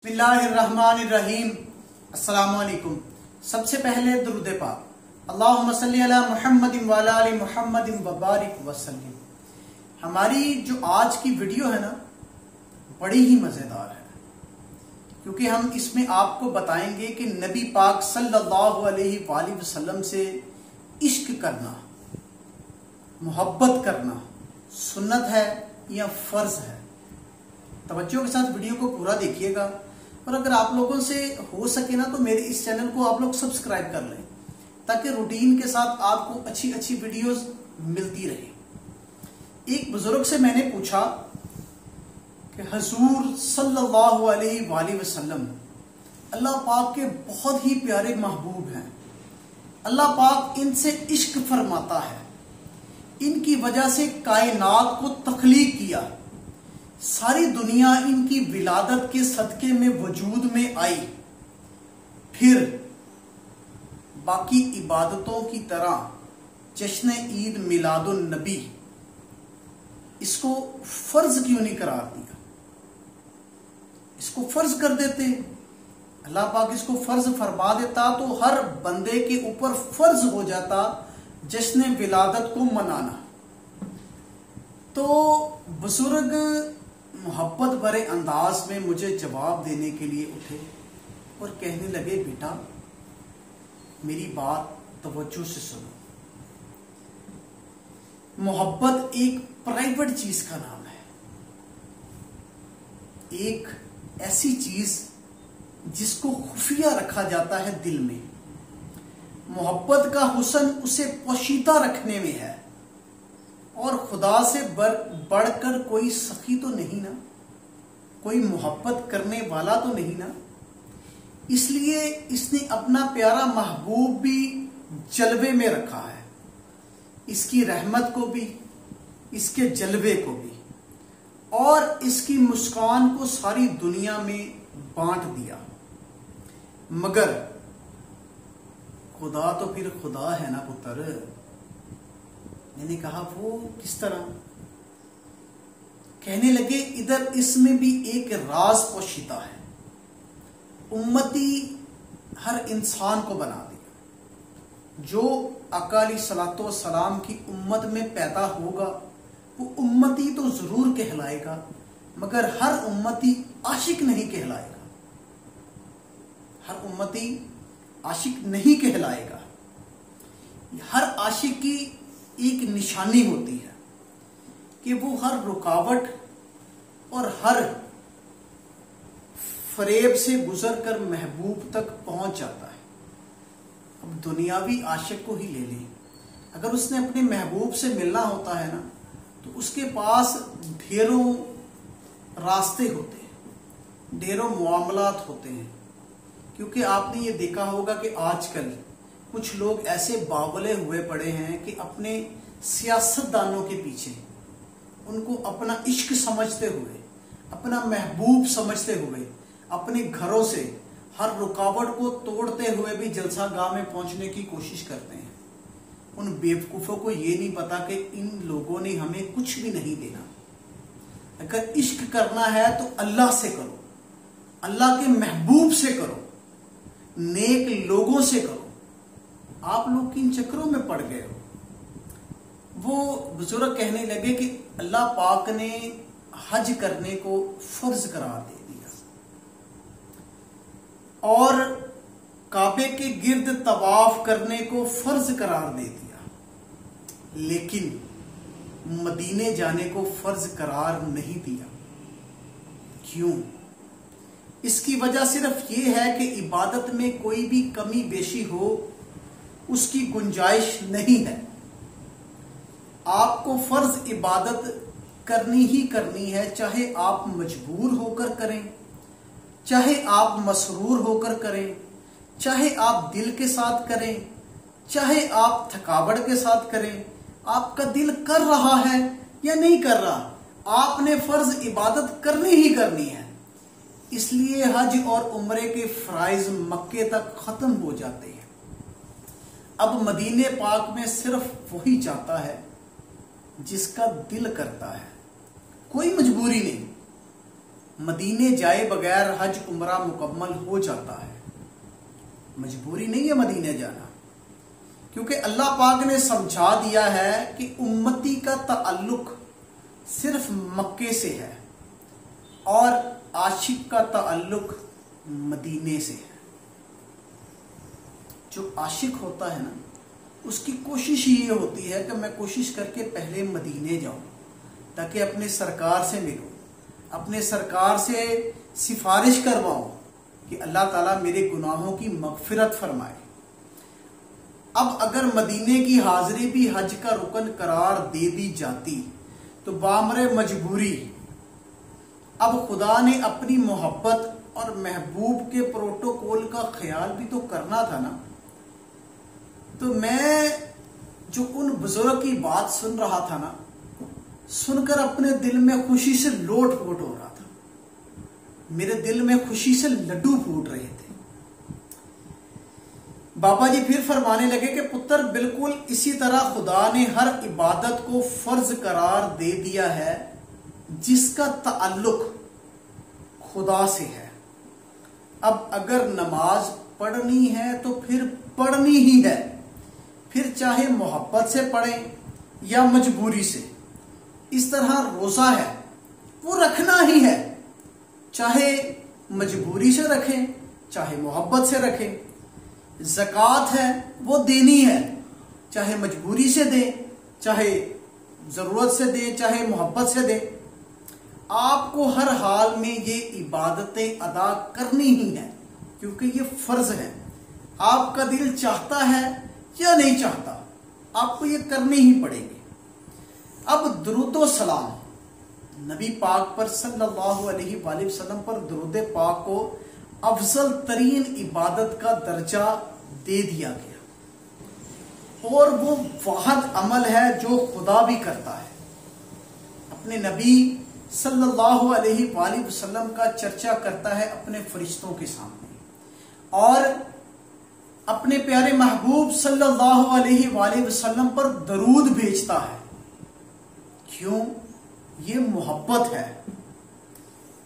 बिस्मिल्लाहिर्रहमानिर्रहीम। अस्सलामुअलैकुम। सबसे पहले दुरूद पाक अल्लाहुम्मा सल्ली अला मुहम्मदिन व अला आलि मुहम्मदिन व बारिक वसल्लिम। हमारी जो आज की वीडियो है ना, बड़ी ही मजेदार है, क्योंकि हम इसमें आपको बताएंगे कि नबी पाक सल्लल्लाहु अलैहि वसल्लम से इश्क करना, मोहब्बत करना सुन्नत है या फर्ज है। तवज्जो के साथ वीडियो को पूरा देखिएगा, और अगर आप लोगों से हो सके ना तो मेरे इस चैनल को आप लोग सब्सक्राइब कर लें, ताकि रूटीन के साथ आपको अच्छी अच्छी वीडियोस मिलती रहे। एक बुजुर्ग से मैंने पूछा कि हुजूर सल्लल्लाहु अलैहि वसल्लम अल्लाह पाक के बहुत ही प्यारे महबूब हैं, अल्लाह पाक इनसे इश्क फरमाता है, इनकी वजह से कायनात को तख्लीक किया, सारी दुनिया इनकी विलादत के सदके में वजूद में आई, फिर बाकी इबादतों की तरह जश्न ईद मिलादुन नबी इसको फर्ज क्यों नहीं करार दिया? इसको फर्ज कर देते, अल्लाह पाक इसको फर्ज फरमा देता तो हर बंदे के ऊपर फर्ज हो जाता जश्न विलादत को मनाना। तो बुजुर्ग मोहब्बत भरे अंदाज में मुझे जवाब देने के लिए उठे और कहने लगे, बेटा मेरी बात तवज्जो से सुनो। मोहब्बत एक प्राइवेट चीज का नाम है, एक ऐसी चीज जिसको खुफिया रखा जाता है दिल में। मोहब्बत का हुस्न उसे पोशीदा रखने में है, और खुदा से बढ़कर कोई सखी तो नहीं ना, कोई मोहब्बत करने वाला तो नहीं ना। इसलिए इसने अपना प्यारा महबूब भी जलवे में रखा है, इसकी रहमत को भी, इसके जलवे को भी, और इसकी मुस्कान को सारी दुनिया में बांट दिया। मगर खुदा तो फिर खुदा है ना पुत्र। मैंने कहा वो किस तरह? कहने लगे, इधर इसमें भी एक राज पोशीदा है। उम्मती हर इंसान को बना दिया, जो अकाली सलातो सलाम की उम्मत में पैदा होगा वो उम्मती तो जरूर कहलाएगा, मगर हर उम्मती आशिक नहीं कहलाएगा, हर उम्मती आशिक नहीं कहलाएगा। हर आशिक की एक निशानी होती है कि वो हर रुकावट और हर फरेब से गुजरकर महबूब तक पहुंच जाता है। अब दुनियावी आशिक को ही ले लें, अगर उसने अपने महबूब से मिलना होता है ना, तो उसके पास ढेरों रास्ते होते हैं, ढेरों मामलात होते हैं। क्योंकि आपने ये देखा होगा कि आजकल कुछ लोग ऐसे बावले हुए पड़े हैं कि अपने सियासतदानों के पीछे, उनको अपना इश्क समझते हुए, अपना महबूब समझते हुए, अपने घरों से हर रुकावट को तोड़ते हुए भी जलसागाह में पहुंचने की कोशिश करते हैं। उन बेवकूफों को ये नहीं पता कि इन लोगों ने हमें कुछ भी नहीं देना। अगर इश्क करना है तो अल्लाह से करो, अल्लाह के महबूब से करो, नेक लोगों से करो। आप लोग किन चक्रों में पड़ गए हो? वो बुजुर्ग कहने लगे कि अल्लाह पाक ने हज करने को फर्ज करार दे दिया, और काबे के गिर्द तवाफ करने को फर्ज करार दे दिया, लेकिन मदीने जाने को फर्ज करार नहीं दिया। क्यों? इसकी वजह सिर्फ ये है कि इबादत में कोई भी कमी बेशी हो उसकी गुंजाइश नहीं है। आपको फर्ज इबादत करनी ही करनी है, चाहे आप मजबूर होकर करें, चाहे आप मसरूर होकर करें, चाहे आप दिल के साथ करें, चाहे आप थकावट के साथ करें। आपका दिल कर रहा है या नहीं कर रहा, आपने फर्ज इबादत करनी ही करनी है। इसलिए हज और उम्रे के फराइज मक्के तक खत्म हो जाते हैं। अब मदीने पाक में सिर्फ वही जाता है जिसका दिल करता है, कोई मजबूरी नहीं। मदीने जाए बगैर हज उम्रा मुकम्मल हो जाता है। मजबूरी नहीं है मदीने जाना, क्योंकि अल्लाह पाक ने समझा दिया है कि उम्मती का ताल्लुक सिर्फ मक्के से है और आशिक का ताल्लुक मदीने से है। जो आशिक होता है ना, उसकी कोशिश ये होती है कि मैं कोशिश करके पहले मदीने जाऊं ताकि अपने सरकार से मिलूं, अपने सरकार से सिफारिश करवाऊं कि अल्लाह ताला मेरे गुनाहों की मगफिरत फरमाए। अब अगर मदीने की हाजिरी भी हज का रुकन करार दे दी जाती तो बामरे मजबूरी अब खुदा ने अपनी मोहब्बत और महबूब के प्रोटोकॉल का ख्याल भी तो करना था ना। तो मैं जो उन बुजुर्ग की बात सुन रहा था ना, सुनकर अपने दिल में खुशी से लोट पोट हो रहा था। मेरे दिल में खुशी से लड्डू फूट रहे थे। बाबा जी फिर फरमाने लगे कि पुत्र, बिल्कुल इसी तरह खुदा ने हर इबादत को फर्ज करार दे दिया है जिसका ताल्लुक खुदा से है। अब अगर नमाज पढ़नी है तो फिर पढ़नी ही है, फिर चाहे मोहब्बत से पढ़ें या मजबूरी से। इस तरह रोजा है वो रखना ही है, चाहे मजबूरी से रखें चाहे मोहब्बत से रखें। ज़कात है वो देनी है, चाहे मजबूरी से दें चाहे जरूरत से दें चाहे मोहब्बत से दें। आपको हर हाल में ये इबादतें अदा करनी ही है, क्योंकि ये फर्ज है। आपका दिल चाहता है या नहीं चाहता, आपको ये करनी ही पड़ेगी। अब दुरूद व सलाम, नबी पाक पर सल्लल्लाहु अलैहि वसल्लम पर दुरूद पाक को अफजल तरीन इबादत का दर्जा दे दिया गया, और वो वाहिद अमल है जो खुदा भी करता है। अपने नबी सल्लल्लाहु अलैहि वसल्लम का चर्चा करता है अपने फरिश्तों के सामने, और अपने प्यारे महबूब सल्लल्लाहु अलैहि वसल्लम पर दरूद भेजता है। क्यों? ये मोहब्बत है,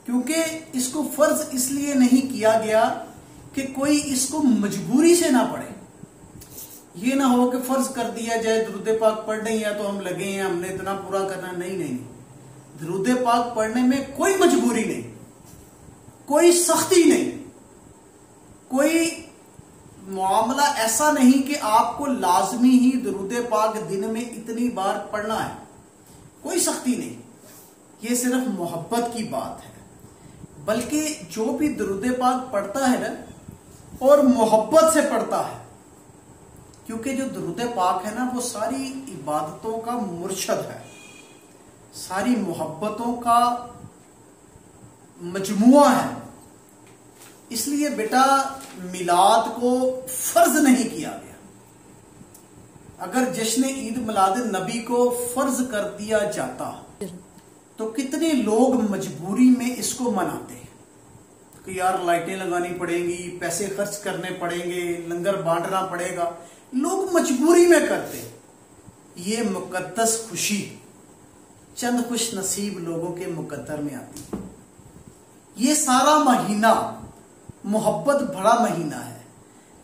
क्योंकि इसको फर्ज इसलिए नहीं किया गया कि कोई इसको मजबूरी से ना पढ़े। ये ना हो कि फर्ज कर दिया जाए दुरूद पाक पढ़ने, या तो हम लगे हैं हमने इतना पूरा करना। नहीं नहीं, दुरूद पाक पढ़ने में कोई मजबूरी नहीं, कोई सख्ती नहीं, कोई मामला ऐसा नहीं कि आपको लाजमी ही दुरूद पाक दिन में इतनी बार पढ़ना है। कोई सख्ती नहीं, ये सिर्फ मोहब्बत की बात है। बल्कि जो भी दुरूद पाक पढ़ता है ना, और मोहब्बत से पढ़ता है, क्योंकि जो दुरूद पाक है ना वो सारी इबादतों का मुर्शद है, सारी मोहब्बतों का मजमुआ है। इसलिए बेटा मिलाद को फर्ज नहीं किया गया। अगर जश्न ईद मिलाद नबी को फर्ज कर दिया जाता तो कितने लोग मजबूरी में इसको मनाते हैं कि यार लाइटें लगानी पड़ेंगी, पैसे खर्च करने पड़ेंगे, लंगर बांटना पड़ेगा। लोग मजबूरी में करते। ये मुकद्दस खुशी चंद खुश नसीब लोगों के मुकद्दर में आती है। ये सारा महीना मोहब्बत भरा महीना है।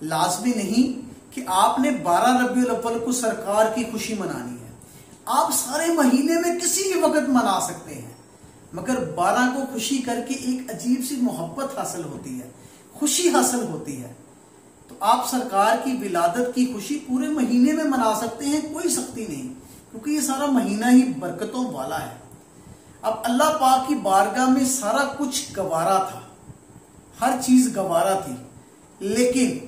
लाजमी नहीं कि आपने 12 रबीउल अव्वल को सरकार की खुशी मनानी है। आप सारे महीने में किसी भी वक्त मना सकते हैं, मगर 12 को खुशी करके एक अजीब सी मोहब्बत हासिल होती है, खुशी हासिल होती है। तो आप सरकार की विलादत की खुशी पूरे महीने में मना सकते हैं, कोई सख्ती नहीं, क्योंकि ये सारा महीना ही बरकतों वाला है। अब अल्लाह पाक की बारगाह में सारा कुछ गवारा था, हर चीज गवारा थी, लेकिन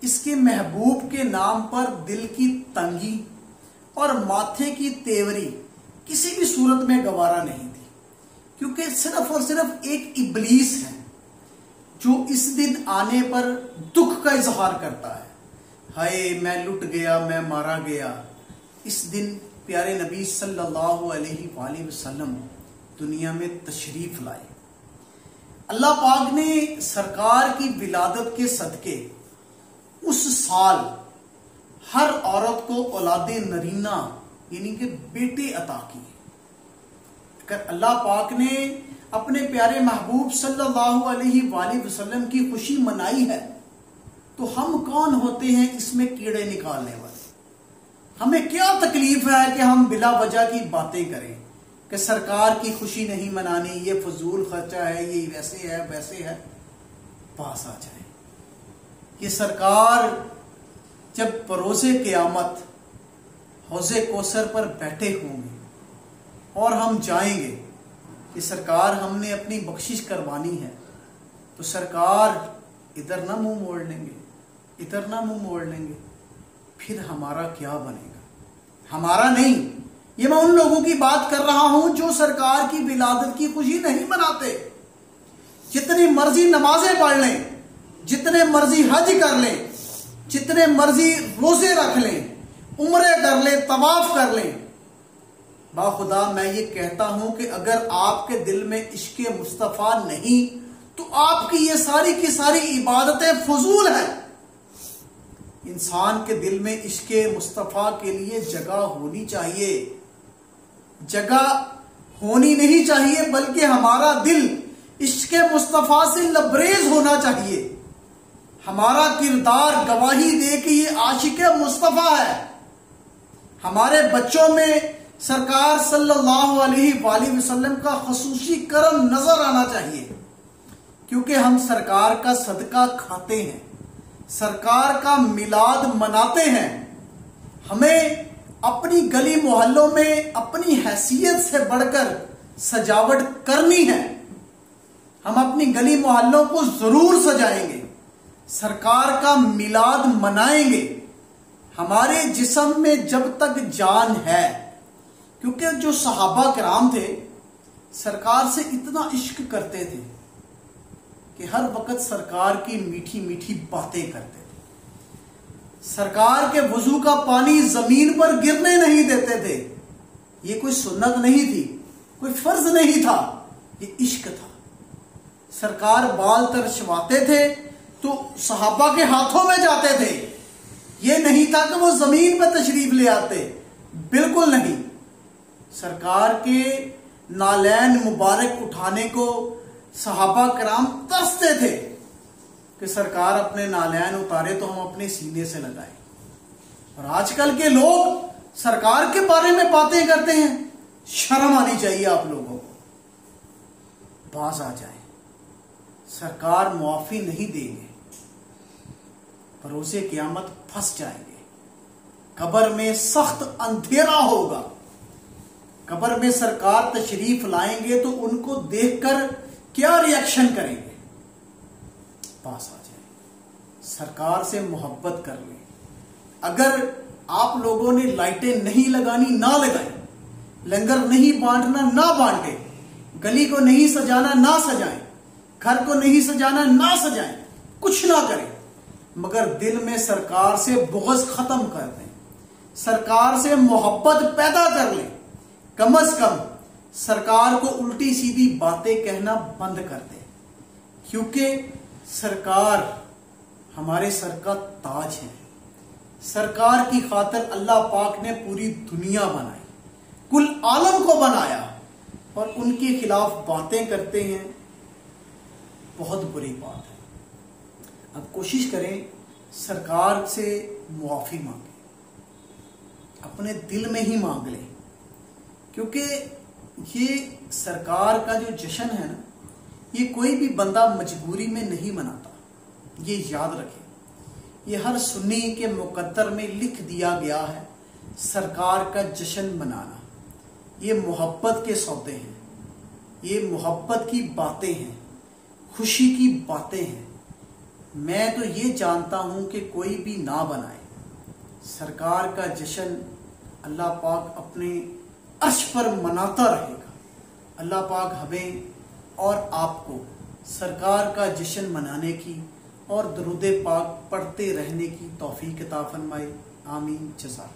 इसके महबूब के नाम पर दिल की तंगी और माथे की तेवरी किसी भी सूरत में गवारा नहीं थी, क्योंकि सिर्फ और सिर्फ एक इब्लीस है जो इस दिन आने पर दुख का इजहार करता है। हाय मैं लुट गया, मैं मारा गया। इस दिन प्यारे नबी सल्लल्लाहु अलैहि वसल्लम दुनिया में तशरीफ लाए। अल्लाह पाक ने सरकार की विलादत के सदके उस साल हर औरत को औलादे नरीना यानी कि बेटे अता किए। अगर अल्लाह पाक ने अपने प्यारे महबूब सल्लल्लाहु अलैहि वसल्लम की खुशी मनाई है, तो हम कौन होते हैं इसमें कीड़े निकालने वाले? हमें क्या तकलीफ है कि हम बिला वजह की बातें करें कि सरकार की खुशी नहीं मनानी, ये फजूल खर्चा है, ये वैसे है वैसे है। पास आ जाए। ये सरकार जब परोसे क़यामत हौज़े कौसर पर बैठे होंगे और हम जाएंगे कि सरकार हमने अपनी बख्शिश करवानी है, तो सरकार इधर ना मुंह मोड़ लेंगे, इधर ना मुंह मोड़ लेंगे, फिर हमारा क्या बनेगा? हमारा नहीं, ये मैं उन लोगों की बात कर रहा हूं जो सरकार की विलादत की खुशी नहीं मनाते। जितनी मर्जी नमाजें पढ़ लें, जितने मर्जी हज कर लें, जितने मर्जी रोजे रख लें, उम्रे कर लें, तवाफ कर लें, बाखुदा मैं ये कहता हूं कि अगर आपके दिल में इश्क़े मुस्तफ़ा नहीं तो आपकी ये सारी की सारी इबादतें फजूल है। इंसान के दिल में इश्क़े मुस्तफ़ा के लिए जगह होनी चाहिए, जगह होनी नहीं चाहिए, बल्कि हमारा दिल इश्क़े मुस्तफ़ा से लबरेज होना चाहिए। हमारा किरदार गवाही दे कि ये आशिक़े मुस्तफ़ा है। हमारे बच्चों में सरकार सल्लल्लाहु अलैहि वसल्लम का खसूसी करम नजर आना चाहिए, क्योंकि हम सरकार का सदका खाते हैं, सरकार का मिलाद मनाते हैं। हमें अपनी गली मोहल्लों में अपनी हैसियत से बढ़कर सजावट करनी है। हम अपनी गली मोहल्लों को जरूर सजाएंगे, सरकार का मिलाद मनाएंगे। हमारे जिस्म में जब तक जान है, क्योंकि जो सहाबा किराम थे सरकार से इतना इश्क करते थे कि हर वक्त सरकार की मीठी मीठी बातें करते थे। सरकार के वजू का पानी जमीन पर गिरने नहीं देते थे। ये कोई सुन्नत नहीं थी, कोई फर्ज नहीं था, ये इश्क था। सरकार बाल तरशवाते थे तो सहाबा के हाथों में जाते थे। ये नहीं था कि वो जमीन पर तशरीफ ले आते, बिल्कुल नहीं। सरकार के नालैन मुबारक उठाने को सहाबा कराम तरसते थे कि सरकार अपने नालैन उतारे तो हम अपने सीने से लगाएं। और आजकल के लोग सरकार के बारे में बातें करते हैं, शर्म आनी चाहिए आप लोगों को। बाज आ जाए, सरकार मुआफी नहीं देंगे, भरोसे क़यामत फंस जाएंगे। कब्र में सख्त अंधेरा होगा। कब्र में सरकार तशरीफ लाएंगे तो उनको देखकर क्या रिएक्शन करेंगे? पास आ जाए, सरकार से मोहब्बत कर लें। अगर आप लोगों ने लाइटें नहीं लगानी ना लगाएं, लंगर नहीं बांटना ना बांटे, गली को नहीं सजाना ना सजाएं, घर को नहीं सजाना ना सजाएं, कुछ ना करें, मगर दिल में सरकार से बुग़्ज़ खत्म कर दें, सरकार से मोहब्बत पैदा कर लें। कम अज कम सरकार को उल्टी सीधी बातें कहना बंद कर दें, क्योंकि सरकार हमारे सर का ताज है। सरकार की खातिर अल्लाह पाक ने पूरी दुनिया बनाई, कुल आलम को बनाया, और उनके खिलाफ बातें करते हैं, बहुत बुरी बात है। अब कोशिश करें सरकार से मुआफी मांगे, अपने दिल में ही मांग लें, क्योंकि ये सरकार का जो जश्न है ना, ये कोई भी बंदा मजबूरी में नहीं मनाता, ये याद रखें। ये हर सुन्नी के मुकद्दर में लिख दिया गया है सरकार का जश्न मनाना। ये मोहब्बत के सौदे हैं, ये मोहब्बत की बातें हैं, खुशी की बातें हैं। मैं तो ये जानता हूं कि कोई भी ना बनाए, सरकार का जश्न अल्लाह पाक अपने अर्श पर मनाता रहेगा। अल्लाह पाक हमें और आपको सरकार का जश्न मनाने की और दरूद पाक पढ़ते रहने की तौफीक अता फरमाए। आमीन। जज़ाक।